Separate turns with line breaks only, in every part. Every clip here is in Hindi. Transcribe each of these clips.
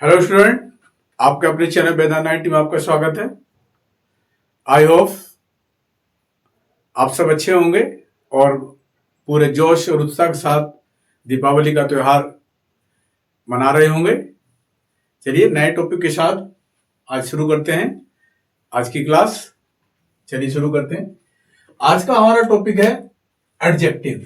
हेलो स्टूडेंट, आपके अपने चैनल वेदांत 90 में आपका स्वागत है। आई होप आप सब अच्छे होंगे और पूरे जोश और उत्साह के साथ दीपावली का त्यौहार मना रहे होंगे। चलिए नए टॉपिक के साथ आज शुरू करते हैं आज की क्लास। चलिए शुरू करते हैं। आज का हमारा टॉपिक है एडजेक्टिव।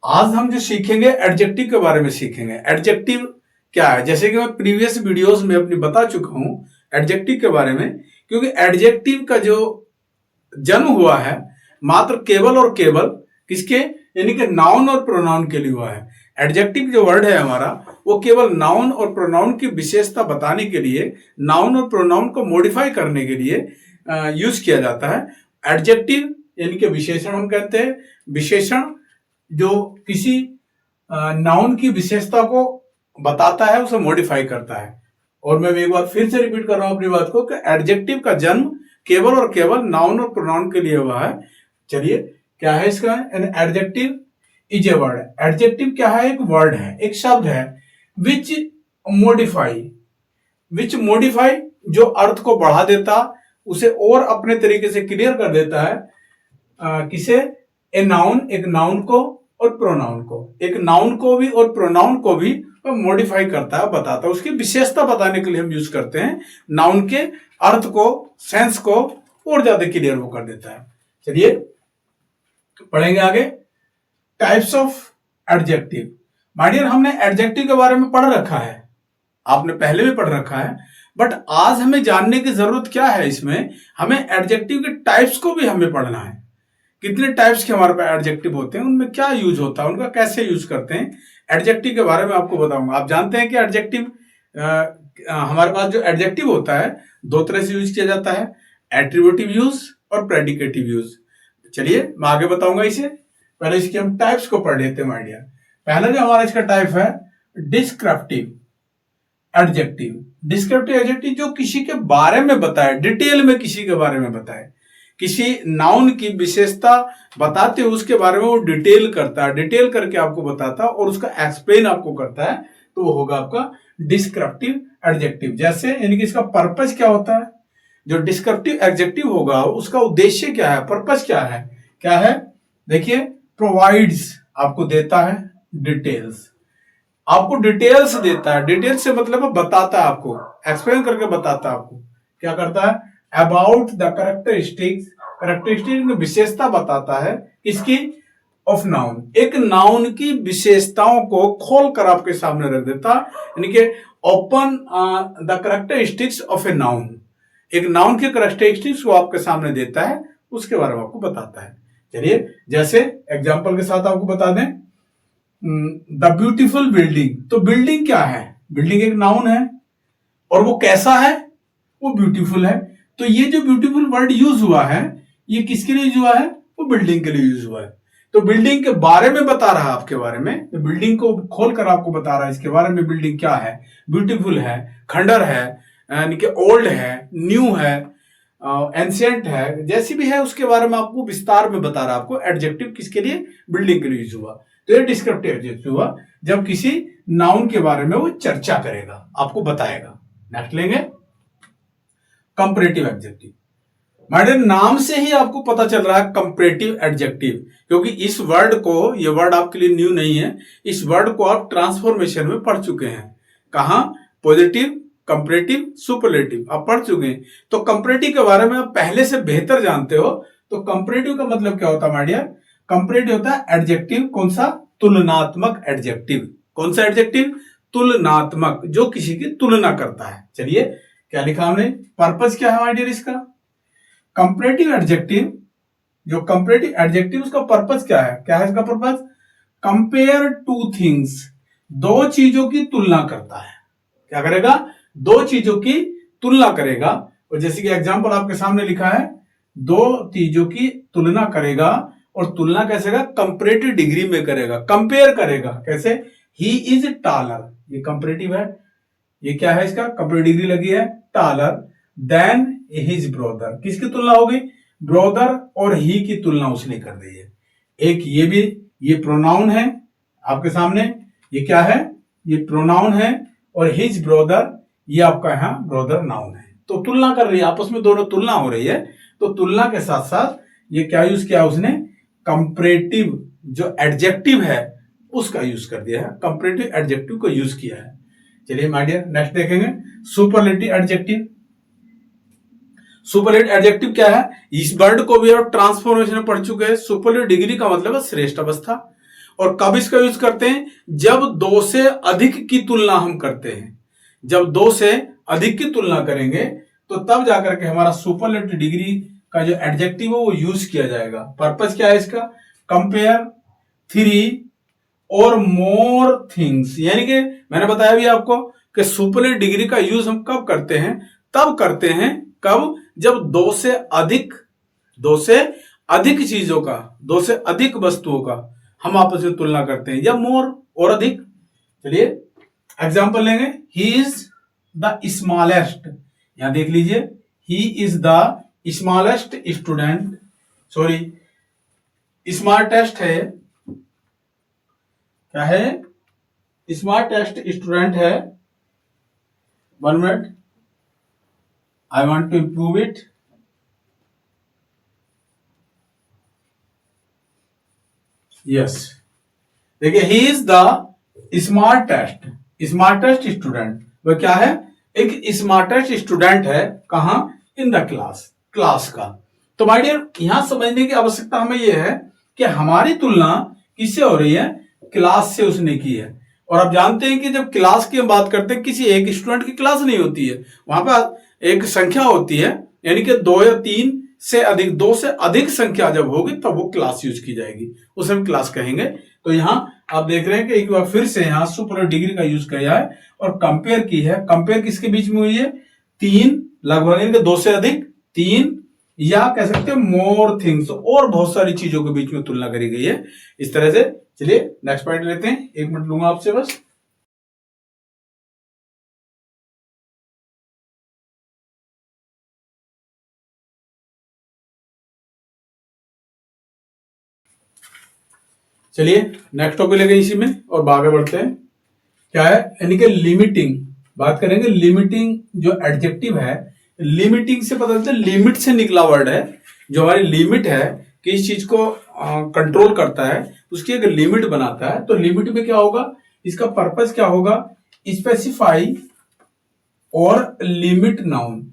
आज हम जो सीखेंगे एडजेक्टिव के बारे में सीखेंगे। एडजेक्टिव क्या है, जैसे कि मैं प्रीवियस वीडियोस में अपनी बता चुका हूं एडजेक्टिव के बारे में, क्योंकि एडजेक्टिव का जो जन्म हुआ है मात्र केवल और केवल किसके, यानी कि नाउन और प्रोनाउन के लिए हुआ है। एडजेक्टिव जो वर्ड है हमारा वो केवल नाउन और प्रोनाउन की विशेषता बताने के लिए, नाउन और प्रोनाउन को मॉडिफाई करने के लिए यूज किया जाता है। एडजेक्टिव यानी कि विशेषण हम कहते हैं। विशेषण जो किसी नाउन की विशेषता को बताता है, उसे मॉडिफाई करता है। और मैं एक बार फिर से रिपीट कर रहा हूं अपनी बात को कि एडजेक्टिव का जन्म केवल और केवल नाउन और प्रोनाउन के लिए हुआ है। चलिए क्या है इसका, an adjective is a word. Adjective क्या है, एक वर्ड है, एक शब्द है विच मॉडिफाई जो अर्थ को बढ़ा देता, उसे और अपने तरीके से क्लियर कर देता है। किसे, ए नाउन, एक नाउन को और प्रोनाउन को, एक नाउन को भी और प्रोनाउन को भी मॉडिफाई करता है, बताता है। उसकी विशेषता बताने के लिए हम यूज करते हैं। नाउन के अर्थ को, सेंस को और ज्यादा क्लियर वो कर देता है। चलिए पढ़ेंगे आगे। Types of adjective. My dear, हमने एडजेक्टिव के बारे में पढ़ रखा है, आपने पहले भी पढ़ रखा है, बट आज हमें जानने की जरूरत क्या है, इसमें हमें एडजेक्टिव के टाइप्स को भी हमें पढ़ना है। कितने टाइप्स के हमारे पास एडजेक्टिव होते हैं, उनमें क्या यूज होता है, उनका कैसे यूज करते हैं, एडजेक्टिव के बारे में आपको बताऊंगा। आप जानते हैं कि एडजेक्टिव हमारे पास जो एडजेक्टिव होता है दो तरह से यूज किया जाता है, एट्रीब्यूटिव यूज और प्रेडिकेटिव यूज। चलिए मैं आगे बताऊंगा इसे, पहले इसके हम टाइप्स को पढ़ लेते हैं माय डियर। पहला जो हमारा इसका टाइप है डिस्क्रिप्टिव एडजेक्टिव। डिस्क्रिप्टिव एडजेक्टिव जो किसी के बारे में बताए, डिटेल में किसी के बारे में बताए, किसी नाउन की विशेषता बताते हुए उसके बारे में वो डिटेल करता है, डिटेल करके आपको बताता है और उसका एक्सप्लेन आपको करता है, तो वो होगा आपका डिस्क्रिप्टिव एडजेक्टिव। जैसे यानी कि इसका पर्पस क्या होता है, जो डिस्क्रिप्टिव एडजेक्टिव होगा उसका उद्देश्य क्या है, पर्पस क्या है, देखिए प्रोवाइड्स आपको देता है डिटेल्स, आपको डिटेल्स देता है। डिटेल्स से मतलब बताता है, आपको एक्सप्लेन करके बताता है, आपको क्या करता है, अबाउट द कैरेक्टरिस्टिक विशेषता बताता है, किसकी, ऑफ नाउन, एक नाउन की विशेषताओं को खोल कर आपके सामने रख देता, यानी कि open the characteristics of a noun, एक नाउन के कैरेक्टरिस्टिक्स को आपके सामने देता है, उसके बारे में आपको बताता है। चलिए जैसे एग्जांपल के साथ आपको बता दें, द ब्यूटीफुल बिल्डिंग। तो बिल्डिंग क्या है, बिल्डिंग एक नाउन है और वो कैसा है, वो ब्यूटीफुल है। तो ये जो ब्यूटीफुल वर्ड यूज हुआ है ये किसके लिए यूज हुआ है, वो बिल्डिंग के लिए यूज हुआ है। तो बिल्डिंग के बारे में बता रहा है आपके बारे में, तो बिल्डिंग को खोलकर आपको बता रहा है इसके बारे में, बिल्डिंग क्या है, ब्यूटीफुल है, खंडर है, यानी कि ओल्ड है, न्यू है, एंशिएंट है, जैसी भी है उसके बारे में आपको विस्तार में बता रहा है। आपको एडजेक्टिव किसके लिए, बिल्डिंग के लिए यूज हुआ। तो ये डिस्क्रिप्टिव एडजेक्टिव हुआ जब किसी नाउन के बारे में वो चर्चा करेगा, आपको बताएगा। नेक्स्ट लेंगे कंपैरेटिव एडजेक्टिव। माय नाम से ही आपको पता चल रहा है कंपैरेटिव एडजेक्टिव, क्योंकि इस वर्ड को, ये वर्ड आपके लिए न्यू नहीं है, इस वर्ड को आप ट्रांसफॉर्मेशन में पढ़ चुके हैं। कहां, पॉजिटिव, कंपैरेटिव, सुपरलेटिव आप पढ़ चुके हैं। तो कंपैरेटिव के बारे में आप पहले से बेहतर जानते हो। तो कंपैरेटिव का मतलब क्या होता है माय डियर, कंपैरेटिव होता है एडजेक्टिव, कौन सा, तुलनात्मक एडजेक्टिव। कौन सा एडजेक्टिव, तुलनात्मक, जो किसी की तुलना करता है। चलिए क्या लिखा हमने, पर्पस क्या है माय डियर इसका, कंपैरेटिव एडजेक्टिव, जो कंपैरेटिव एडजेक्टिव उसका पर्पस क्या है इसका पर्पस, कंपेयर टू थिंग्स, दो चीजों की तुलना करता है। क्या करेगा, दो चीजों की तुलना करेगा। और जैसे कि एग्जांपल आपके सामने लिखा है, दो चीजों की तुलना करेगा, और तुलना कैसे करेगा, कंपैरेटिव डिग्री में करेगा, कंपेयर करेगा। कैसे, ही इज टालर, ये कंपैरेटिव है, ये क्या है इसका, कंपैरेटिव डिग्री लगी है, टालर देन हिज ब्रदर, किसकी तुलना होगी, ब्रदर और ही की तुलना उसने कर दी है। एक ये भी, ये प्रोनाउन है आपके सामने, ये क्या है, ये प्रोनाउन है, और हिज ब्रदर ये आपका यहाँ ब्रदर नाउन है। तो तुलना कर रही है, आपस में दोनों तुलना हो रही है। तो तुलना के साथ साथ ये क्या यूज किया उसने, कंपैरेटिव जो एडजेक्टिव है उसका यूज कर दिया है, कंपैरेटिव एडजेक्टिव को यूज किया है। चलिए माय डियर नेक्स्ट देखेंगे सुपरलेटिव एडजेक्टिव। सुपरलेटिव एडजेक्टिव क्या है, इस वर्ड को भी आप ट्रांसफॉर्मेशन में पढ़ चुके हैं। सुपरलेटिव डिग्री का मतलब है श्रेष्ठ अवस्था। और कब इसका यूज करते हैं, जब दो से अधिक की तुलना हम करते हैं। जब दो से अधिक की तुलना करेंगे तो तब जाकर के हमारा सुपरलेटिव डिग्री का जो एडजेक्टिव है वो यूज किया जाएगा। पर्पस क्या है इसका, कंपेयर 3 और मोर थिंग्स। यानी कि मैंने बताया भी आपको कि सुपरलेटिव डिग्री का यूज हम कब करते हैं, तब करते हैं कब, जब दो से अधिक चीजों का, दो से अधिक वस्तुओं का हम आपस में तुलना करते हैं, या मोर और अधिक। चलिए एग्जांपल लेंगे, ही इज द स्मॉलेस्ट, यहां देख लीजिए, he is the smallest student, sorry smartest है, क्या है, स्मार्टेस्ट स्टूडेंट है। 1 minute, I want to improve it. Yes, देखिए he is the smartest student, वह क्या है, एक स्मार्टेस्ट स्टूडेंट है, कहां, इन द क्लास का। तो माय डियर यहां समझने की आवश्यकता हमें यह है कि हमारी तुलना किससे हो रही है, क्लास से उसने की है। और आप जानते हैं कि जब क्लास की हम बात करते हैं, किसी एक स्टूडेंट की क्लास नहीं होती है, वहां पर एक संख्या होती है, यानी कि 2 या 3 से अधिक, 2 से अधिक संख्या जब होगी तब वो क्लास यूज की जाएगी, उसे हम क्लास कहेंगे। तो यहाँ आप देख रहे हैं कि एक बार फिर से यहाँ सुपरलेटिव डिग्री का यूज किया है और कंपेयर की है। कंपेयर किसके बीच में हुई है, 3 लगभग, यानी कि 2 से अधिक, 3, या कह सकते हैं मोर थिंग्स, और बहुत सारी चीजों के बीच में तुलना करी गई है इस तरह से। चलिए नेक्स्ट पॉइंट लेते हैं, 1 मिनट लूंगा आपसे बस। चलिए नेक्स्ट टॉपिक लेंगे इसी में और आगे बढ़ते हैं। क्या है, यानी कि लिमिटिंग, बात करेंगे लिमिटिंग जो एडजेक्टिव है। लिमिटिंग से पता चलता है, लिमिट से निकला वर्ड है। जो हमारी लिमिट है, किस चीज को कंट्रोल करता है, उसकी एक लिमिट बनाता है। तो लिमिट में क्या होगा, इसका पर्पस क्या होगा, स्पेसिफाई और लिमिट नाउन।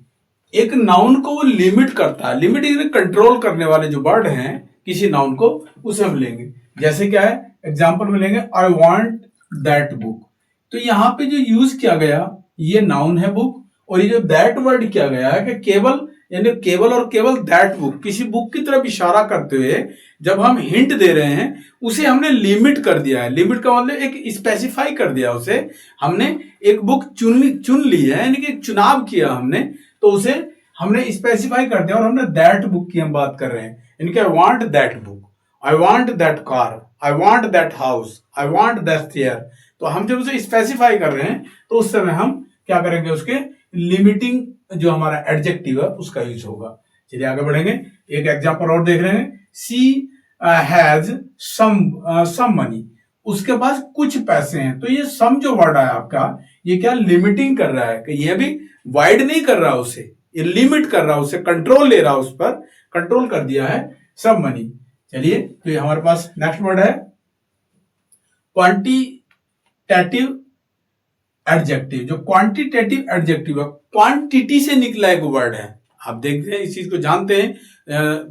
एक नाउन को वो लिमिट करता है, लिमिट कंट्रोल करने वाले जो वर्ड हैं किसी नाउन को, उसे हम लेंगे। जैसे क्या है, एग्जांपल में लेंगे, आई वांट दैट बुक। तो यहां पे जो यूज किया गया ये नाउन है बुक, और ये जो दैट वर्ड किया गया है कि केवल, यानी केवल और केवल दैट बुक, किसी बुक की तरफ इशारा करते हुए जब हम हिंट दे रहे हैं, उसे हमने लिमिट कर दिया है। लिमिट का मतलब एक स्पेसिफाई कर दिया, उसे हमने एक बुक चुन ली है, यानी कि चुनाव किया हमने, तो उसे हमने स्पेसिफाई कर दिया और हमने दैट बुक की हम बात कर रहे हैं। यानी कि I want that book, I want that car, I want that house, I want that chair. तो हम जब उसे स्पेसिफाई कर रहे हैं तो उस समय हम क्या करेंगे, उसके लिमिटिंग जो हमारा एडजेक्टिव है उसका यूज होगा। चलिए आगे बढ़ेंगे, एक एग्जांपल और देख रहे हैं, सी हैज सम मनी, उसके पास कुछ पैसे हैं। तो ये सम जो वर्ड है आपका, ये क्या लिमिटिंग कर रहा है, कि ये भी वाइड नहीं कर रहा उसे, ये लिमिट कर रहा है उसे, कंट्रोल ले रहा है, उस पर कंट्रोल कर दिया है, सम मनी। चलिए तो ये हमारे पास नेक्स्ट वर्ड है क्वांटिटेटिव एडजेक्टिव। जो क्वांटिटेटिव एडजेक्टिव है, क्वांटिटी से निकला एक वर्ड है। आप देखते हैं, इस चीज को जानते हैं,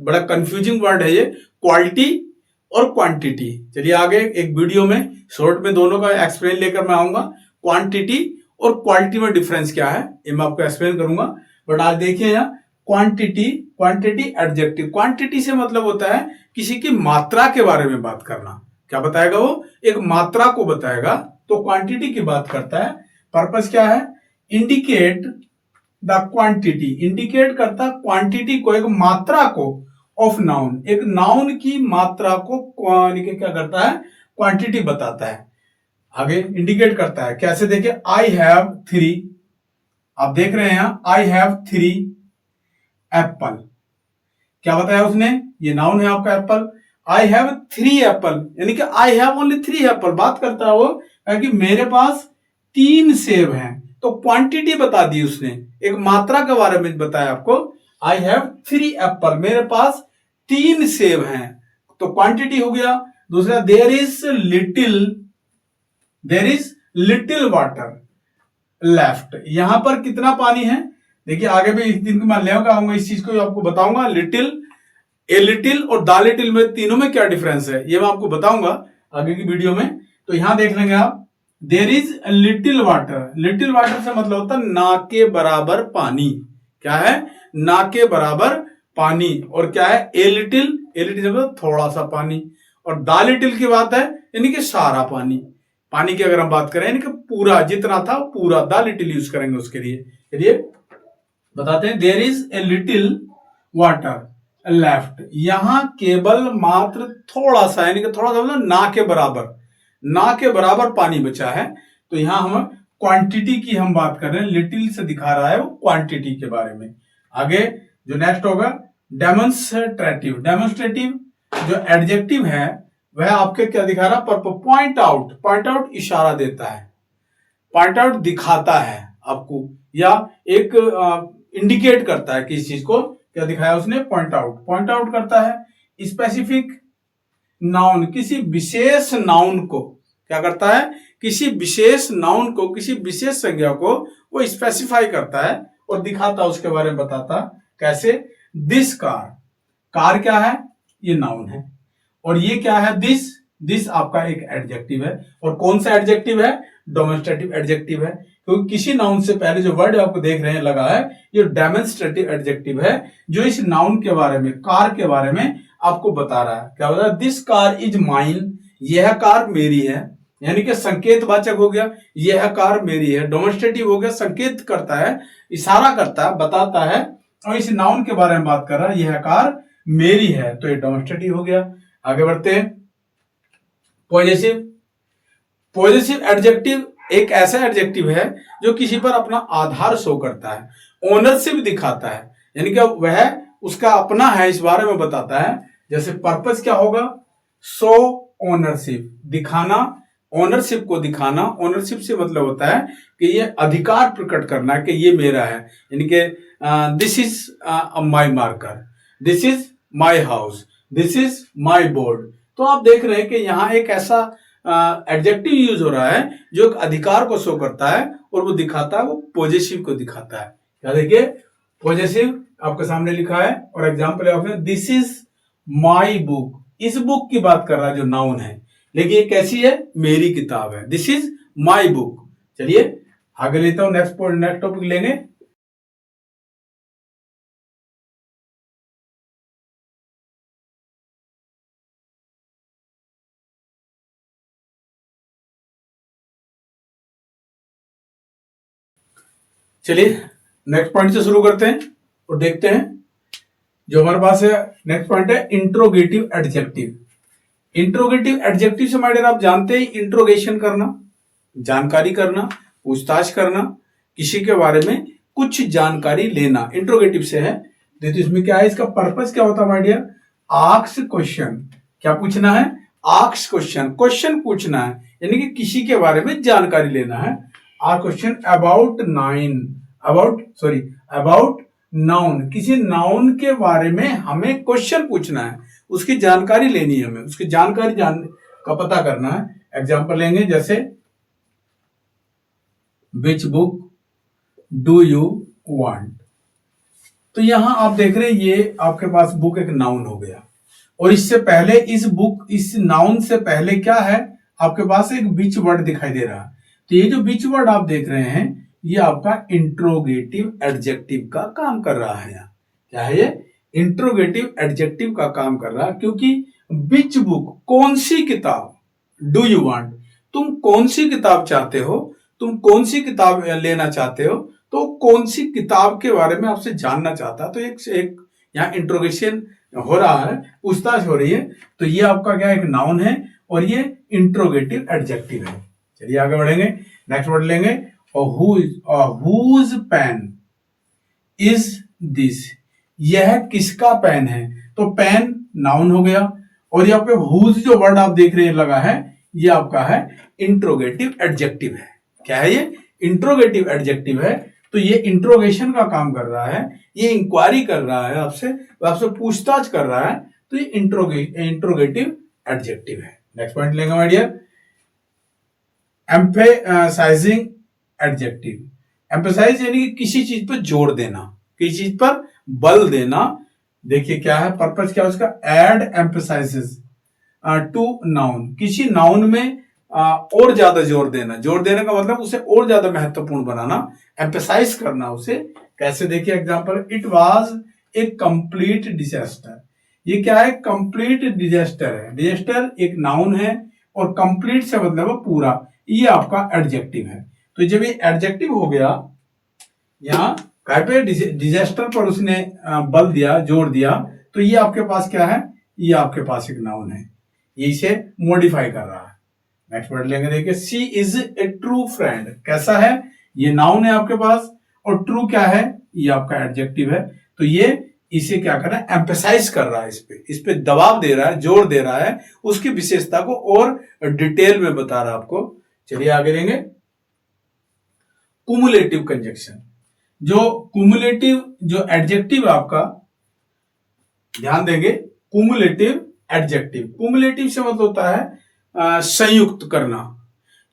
बड़ा कंफ्यूजिंग वर्ड है ये, क्वालिटी और क्वांटिटी। चलिए आगे एक वीडियो में शॉर्ट में दोनों का एक्सप्लेन लेकर मैं आऊंगा, क्वांटिटी और क्वालिटी में डिफरेंस क्या है ये मैं आपको एक्सप्लेन करूंगा। बट आज देखिए यहाँ क्वांटिटी एडजेक्टिव। क्वांटिटी से मतलब होता है किसी की मात्रा के बारे में बात करना। क्या बताएगा वो, एक मात्रा को बताएगा, तो क्वांटिटी की बात करता है। पर्पस क्या है, इंडिकेट द क्वांटिटी, इंडिकेट करता क्वांटिटी को, एक मात्रा को, ऑफ नाउन, एक नाउन की मात्रा को क्या करता है, क्वांटिटी बताता है। आगे इंडिकेट करता है कैसे, देखिए, आई हैव 3, आप देख रहे हैं यहां, आई हैव 3 एप्पल। क्या बताया उसने, ये नाउन है आपका एप्पल। आई हैव 3 एप्पल, यानी कि आई हैव ओनली 3 एप्पल, बात करता है वो कि मेरे पास 3 सेब हैं, तो क्वांटिटी बता दी उसने, एक मात्रा के बारे में बताया आपको। आई हैव 3 एप्पल, मेरे पास 3 सेब हैं, तो क्वांटिटी हो गया। दूसरा, there is little water left, यहां पर कितना पानी है। देखिए आगे भी इस दिन मैं ले आऊंगा इस चीज को, आपको बताऊंगा लिटिल, ए लिटिल और द लिटिल में तीनों में क्या डिफरेंस है, ये मैं आपको बताऊंगा आगे की वीडियो में। तो यहां देख लेंगे आप, there is little water, little water से मतलब होता है ना के बराबर पानी। क्या है, ना के बराबर पानी। और क्या है, ए लिटिल, ए लिटिल मतलब थोड़ा सा पानी। और द लिटिल की बात है यानी कि सारा पानी, पानी की अगर हम बात करें यानी कि पूरा जितना था पूरा, द लिटिल यूज करेंगे उसके लिए। चलिए बताते हैं, there is a little water left, यहां केवल मात्र थोड़ा सा, यानी कि थोड़ा सा मतलब ना के बराबर, ना के बराबर पानी बचा है। तो यहां हम क्वांटिटी की हम बात कर रहे हैं, लिटिल से दिखा रहा है वो क्वांटिटी के बारे में। आगे जो नेक्स्ट होगा डेमोन्स्ट्रेटिव, डेमोन्स्ट्रेटिव जो एडजेक्टिव है वह आपके क्या दिखा रहा है, पॉइंट आउट, पॉइंट आउट इशारा देता है, पॉइंट आउट दिखाता है आपको, या एक इंडिकेट करता है किसी चीज को, क्या दिखाया उसने, पॉइंट आउट, पॉइंट आउट करता है। स्पेसिफिक नाउन, किसी विशेष नाउन को क्या करता है, किसी विशेष नाउन को, किसी विशेष संज्ञा को वो स्पेसिफाई करता है और दिखाता, उसके बारे में बताता। कैसे, दिस कार, कार क्या है, ये नाउन है, और ये क्या है, दिस, दिस आपका एक एडजेक्टिव है। और कौन सा एडजेक्टिव है, डेमोन्स्ट्रेटिव एडजेक्टिव है, क्योंकि किसी नाउन से पहले जो वर्ड आपको देख रहे हैं लगा है, ये डेमोन्स्ट्रेटिव एडजेक्टिव है जो इस नाउन के बारे में, कार के बारे में आपको बता रहा है। क्या बता रहा है, दिस कार इज माइन, यह कार मेरी है, यानी कि संकेतवाचक हो गया, यह कार मेरी है। डेमोन्स्ट्रेटिव हो गया, संकेत करता है, इशारा करता है, बताता है, और इस नाउन के बारे में बात कर रहा है, यह कार मेरी है, तो ये डेमोन्स्ट्रेटिव हो गया। आगे बढ़ते हैं, पॉजेसिव, पॉजेसिव एडजेक्टिव एक ऐसा एडजेक्टिव है जो किसी पर अपना आधार शो करता है, ओनरशिप दिखाता है, यानी कि वह उसका अपना है इस बारे में बताता है। जैसे पर्पस क्या होगा, शो ओनरशिप, दिखाना, ओनरशिप को दिखाना, ओनरशिप से मतलब होता है कि ये अधिकार प्रकट करना कि ये मेरा है, यानी कि this is my marker, this is my house, this is my board. तो आप देख रहे हैं कि यहाँ एक ऐसा एडजेक्टिव यूज हो रहा है जो एक अधिकार को शो करता है और वो दिखाता है, वो पॉजेसिव को दिखाता है। क्या देखिए, पॉजेसिव आपके सामने लिखा है, और एग्जाम्पल है दिस इज माई बुक, इस बुक की बात कर रहा है जो नाउन है, लेकिन ये कैसी है, मेरी किताब है, दिस इज माई बुक। चलिए आगे लेता हूं, नेक्स्ट टॉपिक लेंगे। चलिए नेक्स्ट पॉइंट से शुरू करते हैं और देखते हैं जो हमारे पास है। नेक्स्ट पॉइंट है इंट्रोगेटिव एडजेक्टिव। इंट्रोगेटिव एडजेक्टिव से माइडियर आप जानते हैं, इंट्रोगेशन करना, जानकारी करना, पूछताछ करना, किसी के बारे में कुछ जानकारी लेना, इंट्रोगेटिव से है। तो इसमें क्या है, इसका पर्पस क्या होता है माइडियर, आस्क क्वेश्चन, क्या पूछना है, आस्क क्वेश्चन, क्वेश्चन पूछना है, यानी कि किसी के बारे में जानकारी लेना है। Ask question about about noun, किसी नाउन के बारे में हमें क्वेश्चन पूछना है, उसकी जानकारी लेनी है, हमें उसकी जानकारी का पता करना है। एग्जांपल लेंगे, जैसे which book do you want. तो यहां आप देख रहे हैं ये आपके पास बुक एक नाउन हो गया, और इससे पहले इस नाउन से पहले क्या है, आपके पास एक विच वर्ड दिखाई दे रहा है। तो ये जो विच वर्ड आप देख रहे हैं ये आपका इंट्रोगेटिव एडजेक्टिव का काम कर रहा है। यहाँ क्या है, ये इंट्रोगेटिव एडजेक्टिव का काम कर रहा है, क्योंकि विच बुक, कौन सी किताब, डू यू वांट, तुम कौन सी किताब चाहते हो, तुम कौन सी किताब लेना चाहते हो, तो कौन सी किताब के बारे में आपसे जानना चाहता है। तो एक यहाँ इंट्रोगेशन हो रहा है, पूछताछ हो रही है। तो ये आपका क्या एक नाउन है और ये इंट्रोगेटिव एडजेक्टिव है। चलिए आगे बढ़ेंगे, नेक्स्ट वर्ड लेंगे, whose पेन इज दिस, यह किसका पेन है। तो पेन नाउन हो गया, और यहाँ पे whose जो वर्ड आप देख रहे हैं लगा है, ये आपका है इंट्रोगेटिव एडजेक्टिव है। क्या है ये? इंट्रोगेटिव एडजेक्टिव है। तो ये इंट्रोगेशन का काम कर रहा है, ये इंक्वायरी कर रहा है आपसे, आपसे पूछताछ कर रहा है, तो ये इंट्रोगेटिव एडजेक्टिव है। नेक्स्ट पॉइंट लेंगे my dear, emphasising adjective. Emphasise यानी कि किसी चीज पर जोर देना, किसी चीज पर बल देना। देखिए क्या है पर्पस, क्या है उसका? एड एम्फेसाइजेस टू नाउन, किसी नाउन में और ज्यादा जोर देना। जोर देने का मतलब उसे और ज्यादा महत्वपूर्ण बनाना, एम्फेसाइज करना उसे। कैसे? देखिए example, it was a complete disaster. ये क्या है? कंप्लीट डिजास्टर है। डिजास्टर एक नाउन है और कंप्लीट से मतलब पूरा, ये आपका एडजेक्टिव है। तो जब ये एडजेक्टिव हो गया, यहाँ कहीं पे डिजास्टर पर उसने बल दिया, जोर दिया, तो ये आपके पास क्या है? ये आपके पास एक नाउन है, ये इसे मॉडिफाई कर रहा है। नेक्स्ट वर्ड लेंगे, देखिए, she is a true friend. कैसा है? ये नाउन है आपके पास, और ट्रू क्या है? ये आपका एडजेक्टिव है। तो ये इसे क्या कर रहा है? एम्फेसाइज कर रहा है, इस पे दबाव दे रहा है, जोर दे रहा है, उसकी विशेषता को और डिटेल में बता रहा है आपको। चलिए आगे लेंगे, कुमुलेटिव कंजक्शन। जो कुमुलेटिव जो एडजेक्टिव आपका, ध्यान देंगे, कुमुलेटिव एडजेक्टिव। कुमुलेटिव से मतलब होता है संयुक्त करना।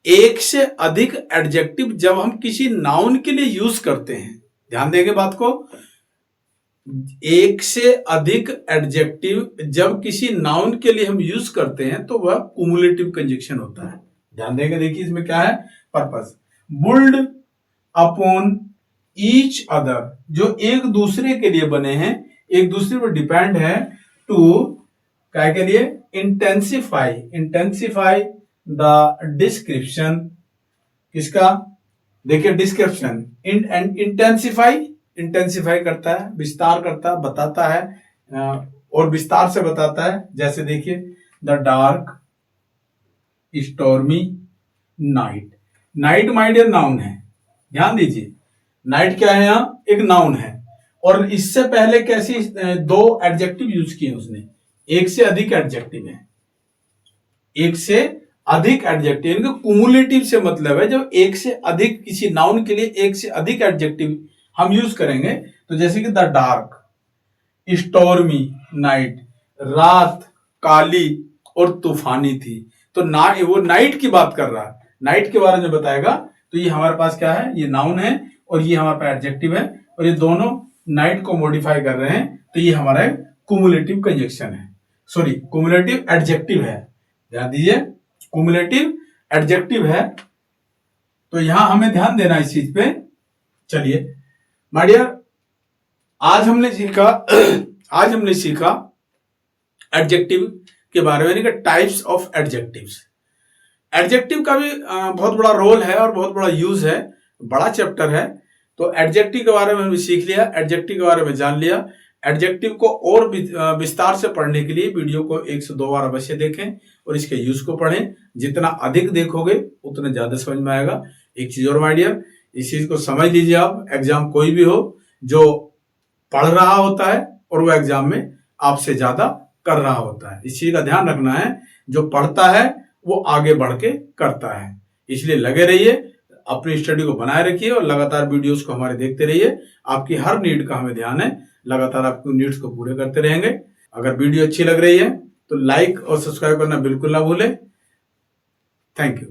एक से अधिक एडजेक्टिव जब हम किसी नाउन के लिए यूज करते हैं, ध्यान देंगे बात को, एक से अधिक एडजेक्टिव जब किसी नाउन के लिए हम यूज करते हैं तो वह कुमुलेटिव कंजक्शन होता है। ध्यान देंगे, देखिए इसमें क्या है purpose, built upon each other, जो एक दूसरे के लिए बने हैं, एक दूसरे पर डिपेंड है, टू क्या के लिए? Intensify the description. किसका? देखिए डिस्क्रिप्शन, इंटेंसिफाई करता है, विस्तार करता है, बताता है, और विस्तार से बताता है। जैसे देखिए, the dark stormy night. Night my dear noun है, ध्यान दीजिए, नाइट क्या है? यहां एक नाउन है, और इससे पहले कैसी दो एडजेक्टिव यूज किए उसने, एक से अधिक एडजेक्टिव है, एक से अधिक एडजेक्टिव, यानी कुमुलेटिव से मतलब है जब एक से अधिक किसी नाउन के लिए एक से अधिक एडजेक्टिव हम यूज करेंगे। तो जैसे कि द डार्क, स्टॉर्मी नाइट, रात काली और तूफानी थी। तो वो नाइट की बात कर रहा है, नाइट के बारे में बताएगा। तो ये हमारे पास क्या है? ये नाउन है और ये हमारे पास एडजेक्टिव है, और ये दोनों नाइट को मॉडिफाई कर रहे हैं। तो ये हमारा कुमुलेटिव कंजक्शन है, सॉरी कुमुलेटिव एडजेक्टिव है। ध्यान दीजिए, कुमुलेटिव एडजेक्टिव है। तो यहां हमें ध्यान देना इस चीज पे। चलिए माय डियर, आज हमने सीखा एडजेक्टिव के बारे में, यानी कि टाइप्स ऑफ एडजेक्टिव्स। एडजेक्टिव का भी बहुत बड़ा रोल है और बहुत बड़ा यूज है, बड़ा चैप्टर है। तो एडजेक्टिव के बारे में हमने सीख लिया, एडजेक्टिव के बारे में जान लिया। एडजेक्टिव को और विस्तार से पढ़ने के लिए वीडियो को 1 से 2 बार अवश्य देखें और इसके यूज को पढ़ें। जितना अधिक देखोगे उतना ज्यादा समझ में आएगा। एक चीज और माय डियर, इस चीज को समझ लीजिए आप, एग्जाम कोई भी हो, जो पढ़ रहा होता है और वो एग्जाम में आपसे ज्यादा कर रहा होता है। इस चीज का ध्यान रखना है, जो पढ़ता है वो आगे बढ़ के करता है। इसलिए लगे रहिए, अपनी स्टडी को बनाए रखिए और लगातार वीडियोस को हमारे देखते रहिए। आपकी हर नीड का हमें ध्यान है, लगातार आपकी नीड्स को पूरे करते रहेंगे। अगर वीडियो अच्छी लग रही है तो लाइक और सब्सक्राइब करना बिल्कुल ना भूलें। Thank you.